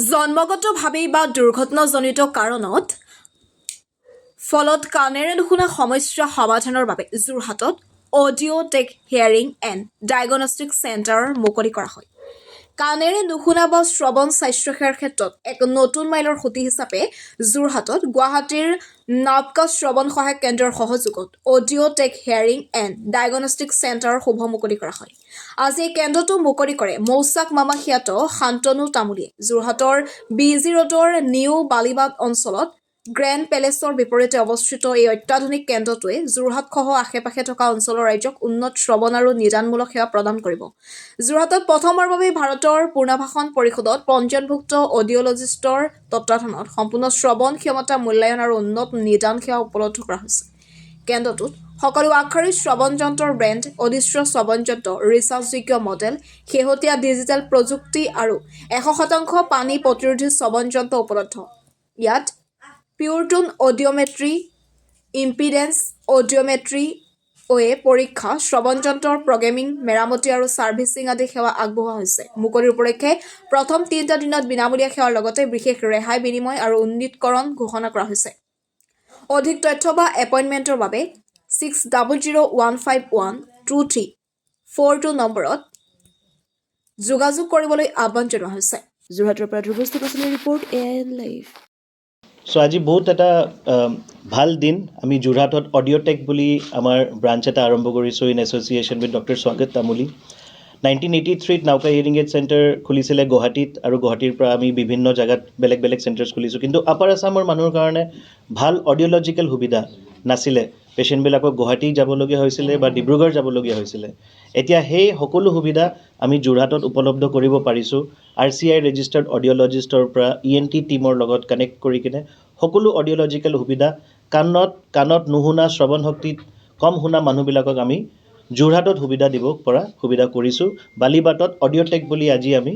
জন্মগতভাৱে বা দুৰ্ঘটনাজনিত কাৰণত ফলত কাণেৰে নুশুনা সমস্যা সমাধানৰ বাবে যোৰহাটত audio' tech hearing and diagnostic centre মুকলি কৰা হয়। কাণেৰে নুশুনা বা শ্ৰৱণ স্বাস্থ্যসেৱাৰ ক্ষেত্ৰত এক নতুন মাইলৰ খুঁটি হিচাপে যোৰহাটত গুৱাহাটীৰ নাবকা শ্ৰৱণ সহায়ক কেন্দ্ৰৰ সহযোগত audio' tech hearing and diagnostic চেণ্টাৰৰ শুভ মুকলি কৰা হয়। আজি এই কেন্দ্ৰটো মুকলি কৰে মৌচাক মামা খ্যাত শান্তনু তামুলীয়ে। যোৰহাটৰ BG ৰোডৰ নিউ বালিবাগ অঞ্চলত গ্ৰেণ্ড পেলেচৰ বিপৰীতে অৱস্থিত এই অত্যাধুনিক কেন্দ্ৰটোৱে যোৰহাটসহ আশে-পাশে থকা অঞ্চলৰ ৰাইজক উন্নত শ্ৰৱণ আৰু নিদানমূলক সেৱা প্ৰদান কৰিব। যোৰহাটত প্ৰথমবাৰৰ বাবে ভাৰতৰ পূৰ্ণভাষণ পৰিষদত পঞ্জীয়নভুক্ত অডিঅ'লজিষ্টৰ তত্বাৱধানত সম্পূৰ্ণ শ্ৰৱণ ক্ষমতা মূল্যায়ন আৰু উন্নত নিদান সেৱা উপলব্ধ কৰা হৈছে। কেন্দ্ৰটোত সকলো আগশাৰীৰ শ্ৰৱণ যন্ত্ৰৰ ব্ৰেণ্ড, অদৃশ্য শ্ৰৱণ যন্ত্ৰ, ৰিচাৰ্জযোগ্য মডেল, শেহতীয়া ডিজিটেল প্ৰযুক্তি আৰু 100% পানী প্ৰতিৰোধী শ্ৰৱণ যন্ত্ৰ উপলব্ধ। ইয়াত পিউৰটোন অডিঅ'মেট্ৰি, ইম্পিডেন্স অডিঅ'মেট্ৰি, পৰীক্ষা, শ্ৰৱণ যন্ত্ৰৰ প্ৰগ্ৰেমিং, মেৰামতি আৰু ছাৰ্ভিচিং আদি সেৱা আগবঢ়োৱা হৈছে। মুকলিৰ উপলক্ষে প্ৰথম 3টা দিনত বিনামূলীয়া সেৱাৰ লগতে বিশেষ ৰেহাই বিনিময় আৰু উন্নীতকৰণ ঘোষণা কৰা হৈছে। অধিক তথ্য বা এপইণ্টমেণ্টৰ বাবে 6001512342 নম্বৰত যোগাযোগ কৰিবলৈ আহ্বান জনোৱা হৈছে। যোৰহাটৰ পৰা ধ্ৰুৱস্তি পাচলিৰ ৰিপৰ্ট AIN লাইভ। আজি বহুত এটা ভাল দিন। আমি যোৰহাটত অডিঅ'টেক বুলি আমাৰ ব্ৰাঞ্চ এটা আৰম্ভ কৰিছোঁ ইন এছ'চিয়েশ্যন উইথ ডক্টৰ স্বাগত তামুলী। 1983 নাওকা হিয়াৰিং এইড চেণ্টাৰ খুলিছিলে গুৱাহাটীত, আৰু গুৱাহাটীৰ পৰা আমি বিভিন্ন জেগাত বেলেগ বেলেগ চেণ্টাৰ্ছ খুলিছোঁ। কিন্তু আপাৰ আছামৰ মানুহৰ কাৰণে ভাল অডিঅ'লজিকেল সুবিধা নাছিলে। পেচেণ্টবিলাকক গুৱাহাটী যাবলগীয়া হৈছিলে বা ডিব্ৰুগড় যাবলগীয়া হৈছিলে। এতিয়া সেই সকলো সুবিধা আমি যোৰহাটত উপলব্ধ কৰিব পাৰিছোঁ। RCI ৰেজিষ্টাৰ্ড অডিঅ'লজিষ্টৰ পৰা ENT টীমৰ লগত কানেক্ট কৰি কিনে সকলো অডিঅ'লজিকেল সুবিধা কাণত নুশুনা, শ্ৰৱণ শক্তিত কম শুনা মানুহবিলাকক আমি যোৰহাটত সুবিধা দিব পৰা সুবিধা কৰিছোঁ। বালিবাটত অডিঅ'টেক বুলি আজি আমি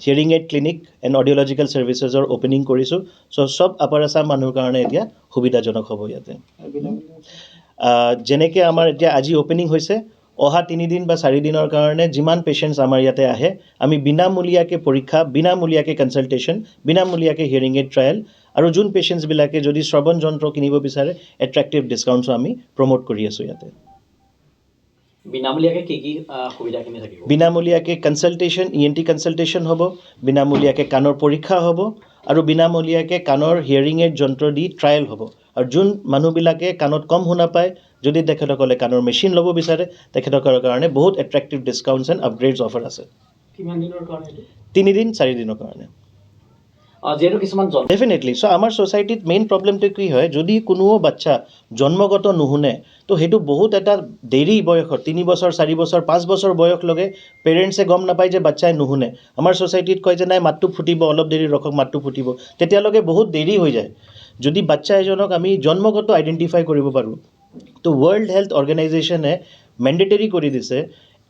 hearing aid clinic and audiological ছাৰ্ভিচেছৰ অ'পেনিং কৰিছোঁ। চব আপাৰ আছাম মানুহৰ কাৰণে এতিয়া সুবিধাজনক হ'ব। ইয়াতে যেনেকৈ আমাৰ এতিয়া আজি অ'পেনিং হৈছে, অহা 3 দিন বা 4 দিনৰ কাৰণে যিমান পেচেণ্টছ আমাৰ ইয়াতে আহে, আমি বিনামূলীয়াকৈ পৰীক্ষা, বিনামূলীয়াকৈ কনচাল্টেশ্যন, বিনামূলীয়াকৈ হিয়াৰিং এইড ট্ৰায়েল, আৰু যোন পেচেণ্টছবিলাকে যদি শ্ৰৱণ যন্ত্ৰ কিনিব বিচাৰে এট্ৰেক্টিভ ডিছকাউণ্টছো আমি প্ৰমোট কৰি আছোঁ ইয়াতে। বিনামূলীয়াকৈ কি সুবিধাখিনি থাকিব? বিনামূলীয়াকৈ কনচাল্টেশ্যন, ENT কনচাল্টেশ্যন হ'ব, বিনামূলীয়াকৈ কাণৰ পৰীক্ষা হ'ব, আৰু বিনামূলীয়াকৈ কাণৰ হিয়াৰিং এইড যন্ত্ৰ দি ট্ৰায়েল হ'ব। আৰু যোন মানুহবিলাকে কাণত কম শুনা পায়, যদি তেখেতসকলে কাণৰ মেচিন ল'ব বিচাৰে, তেখেতসকলৰ কাৰণে বহুত এট্ৰেক্টিভ ডিছকাউণ্টছ এণ্ড আপগ্ৰেডছ অফাৰ আছে। কিমান দিনৰ কাৰণে? 3 দিন 4 দিনৰ কাৰণে। যিহেতু কিছুমান ডেফিনেটলি। আমাৰ ছ'চাইটিত মেইন প্ৰব্লেমটো কি হয়, যদি কোনো বাচ্চা জন্মগত নুশুনে, তো সেইটো বহুত এটা দেৰি বয়সত 3 বছৰ, 4 বছৰ, 5 বছৰ বয়সলৈকে পেৰেণ্টছে গম নাপায় যে বাচ্চাই নুশুনে। আমাৰ ছ'চাইটিত কয় যে নাই মাতটো ফুটিব, অলপ দেৰি ৰখক, মাতটো ফুটিব। তেতিয়ালৈকে বহুত দেৰি হৈ যায়। যদি বাচ্চা এজনক আমি জন্মগত আইডেণ্টিফাই কৰিব পাৰোঁ, তো ৱৰ্ল্ড হেল্থ অৰ্গেনাইজেশ্যনে মেণ্ডেটৰী কৰি দিছে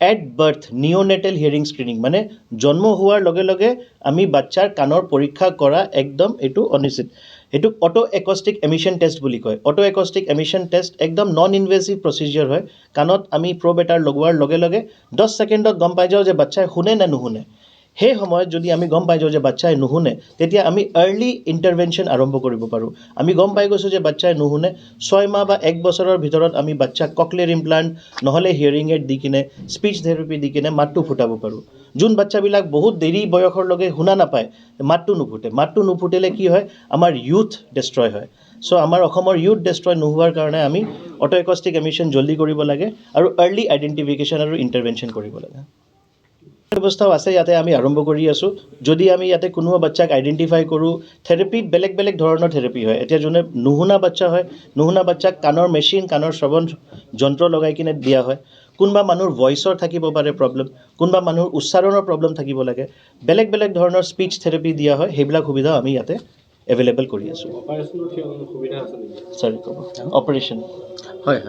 এট বাৰ্থ নিঅ'নেটেল হিয়াৰিং স্ক্ৰিনিং, মানে জন্ম হোৱাৰ লগে লগে আমি বাচ্চাৰ কাণৰ পৰীক্ষা কৰা একদম এইটো অনিশ্চিত। এইটোক অটো একষ্টিক এমিশ্যন টেষ্ট বুলি কয়। অটো একষ্টিক এমিশ্যন টেষ্ট একদম নন ইনভেচিভ প্ৰচিজিয়ৰ হয়। কাণত আমি প্ৰ'ব এটা লগোৱাৰ লগে লগে 10 ছেকেণ্ডত গম পাই যাওঁ যে বাচ্চাই শুনে নে নুশুনে। সেই সময়ত যদি আমি গম পাই যাওঁ যে বাচ্চাই নুশুনে, তেতিয়া আমি আৰ্লি ইণ্টাৰভেনশ্যন আৰম্ভ কৰিব পাৰোঁ। আমি গম পাই গৈছোঁ যে বাচ্চাই নুশুনে, 6 মাহ বা 1 বছৰৰ ভিতৰত আমি বাচ্চাক ককলিয়াৰ ইমপ্লাণ্ট নহ'লে হিয়াৰিং এইড দি কিনে, স্পীচ থেৰাপি দি কিনে মাতটো ফুটাব পাৰোঁ। যোন বাচ্চাবিলাক বহুত দেৰি বয়সৰলৈকে শুনা নাপায়, মাতটো নুফুটে। মাতটো নুফুটিলে কি হয়, আমাৰ ইউথ ডেষ্ট্ৰয় হয়। আমাৰ অসমৰ ইউথ ডেষ্ট্ৰয় নোহোৱাৰ কাৰণে আমি অটো একষ্টিক এমিশ্যন জল্দি কৰিব লাগে, আৰু আৰ্লি আইডেণ্টিফিকেশ্যন আৰু ইণ্টাৰভেনশ্যন কৰিব লাগে। ব্যৱস্থাও আছে, ইয়াতে আমি আৰম্ভ কৰি আছোঁ। যদি আমি ইয়াতে কোনো বাচ্চাক আইডেণ্টিফাই কৰোঁ, থেৰাপিত বেলেগ বেলেগ ধৰণৰ থেৰাপি হয়। এতিয়া যোনে নুশুনা বাচ্চা হয়, নুশুনা বাচ্চাক কাণৰ মেচিন, কাণৰ শ্ৰৱণ যন্ত্ৰ লগাই কিনে দিয়া হয়। কোনোবা মানুহৰ ভইচৰ থাকিব পাৰে প্ৰব্লেম, কোনোবা মানুহৰ উচ্চাৰণৰ প্ৰব্লেম থাকিব লাগে, বেলেগ বেলেগ ধৰণৰ স্পীচ থেৰাপি দিয়া হয়। সেইবিলাক সুবিধাও আমি ইয়াতে এভেইলেবল কৰি আছোঁ। অপাৰেশ্যন হয়।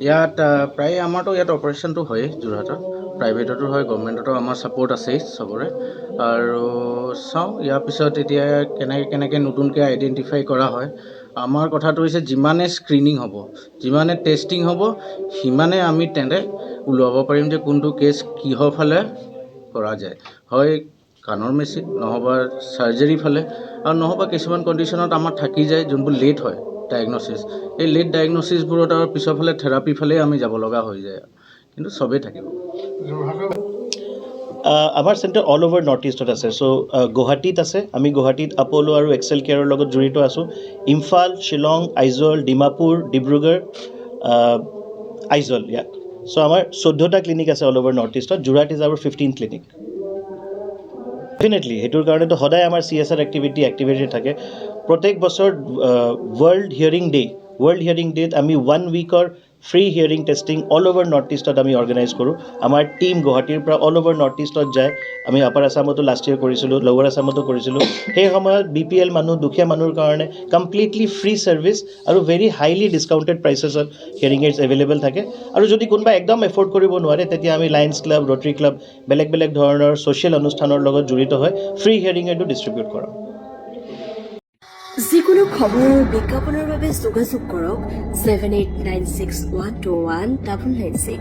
ইয়াত প্ৰায় আমাৰতো ইয়াত অপাৰেশ্যনটো হয়েই যোৰহাটত, প্ৰাইভেটতো হয়, গভৰ্ণমেণ্টতো আমাৰ ছাপোৰ্ট আছেই চবৰে। আৰু চাওঁ ইয়াৰ পিছত এতিয়া কেনেকৈ নতুনকৈ আইডেণ্টিফাই কৰা হয়। আমাৰ কথাটো হৈছে যিমানে স্ক্ৰিনিং হ'ব, যিমানে টেষ্টিং হ'ব, সিমানে আমি ওলাব পাৰিম যে কোনটো কেছ কিহৰ ফালে কৰা যায়। হয় কাণৰ মেচিন নহবা চাৰ্জাৰী ফালে আৰু নহবা কিছুমান কণ্ডিশ্যনত আমাৰ থাকি যায় যোনবোৰ লেট হয় ডায়েগনচিছ এই লেট ডায়েগনচিছবোৰত আৰু পিছৰ ফালে থেৰাপি ফালেই আমি যাব লগা হৈ যায় কিন্তু চবেই থাকিব আমাৰ চেণ্টাৰ অল অভাৰ নৰ্থ ইষ্টত আছে চ' গুৱাহাটীত আছে আমি গুৱাহাটীত আপ'ল' আৰু এক্সেল কেয়াৰৰ লগত জড়িত আছোঁ ইম্ফাল শ্বিলং আইজল ডিমাপুৰ ডিব্ৰুগড় আইজল ইয়াত চ' আমাৰ 14টা ক্লিনিক আছে অল অভাৰ নৰ্থ ইষ্টত Jorhat is our 15 clinic definitely সেইটোৰ কাৰণেতো সদায় আমাৰ CSR এক্টিভেটেড থাকে প্ৰত্যেক বছৰ ৱৰ্ল্ড হিয়াৰিং ডেত আমি 1 উইকৰ free hearing testing all over north ইষ্টত আমি অৰ্গেনাইজ কৰোঁ আমাৰ টীম গুৱাহাটীৰ পৰা অল অভাৰ নৰ্থ ইষ্টত যায় আমি আপাৰ আছামতো লাষ্ট ইয়েৰ কৰিছিলোঁ লৱাৰ আছামতো কৰিছিলোঁ সেই সময়ত BPL মানুহ দুখীয়া মানুহৰ কাৰণে কমপ্লিটলি ফ্ৰী ছাৰ্ভিচ আৰু ভেৰি হাইলি ডিছকাউণ্টেড প্ৰাইচেছত হিয়াৰিং এইডছ এভেইলেবল থাকে আৰু যদি কোনোবা একদম এফৰ্ড কৰিব নোৱাৰে তেতিয়া আমি লায়ন্স ক্লাব ৰটাৰী ক্লাব বেলেগ ধৰণৰ ছ'চিয়েল অনুষ্ঠানৰ লগত জড়িত হৈ ফ্ৰী হিয়াৰিং এইডো ডিষ্ট্ৰিবিউট কৰোঁ যিকোনো খবৰ আৰু বিজ্ঞাপনৰ বাবে যোগাযোগ কৰক 7896121996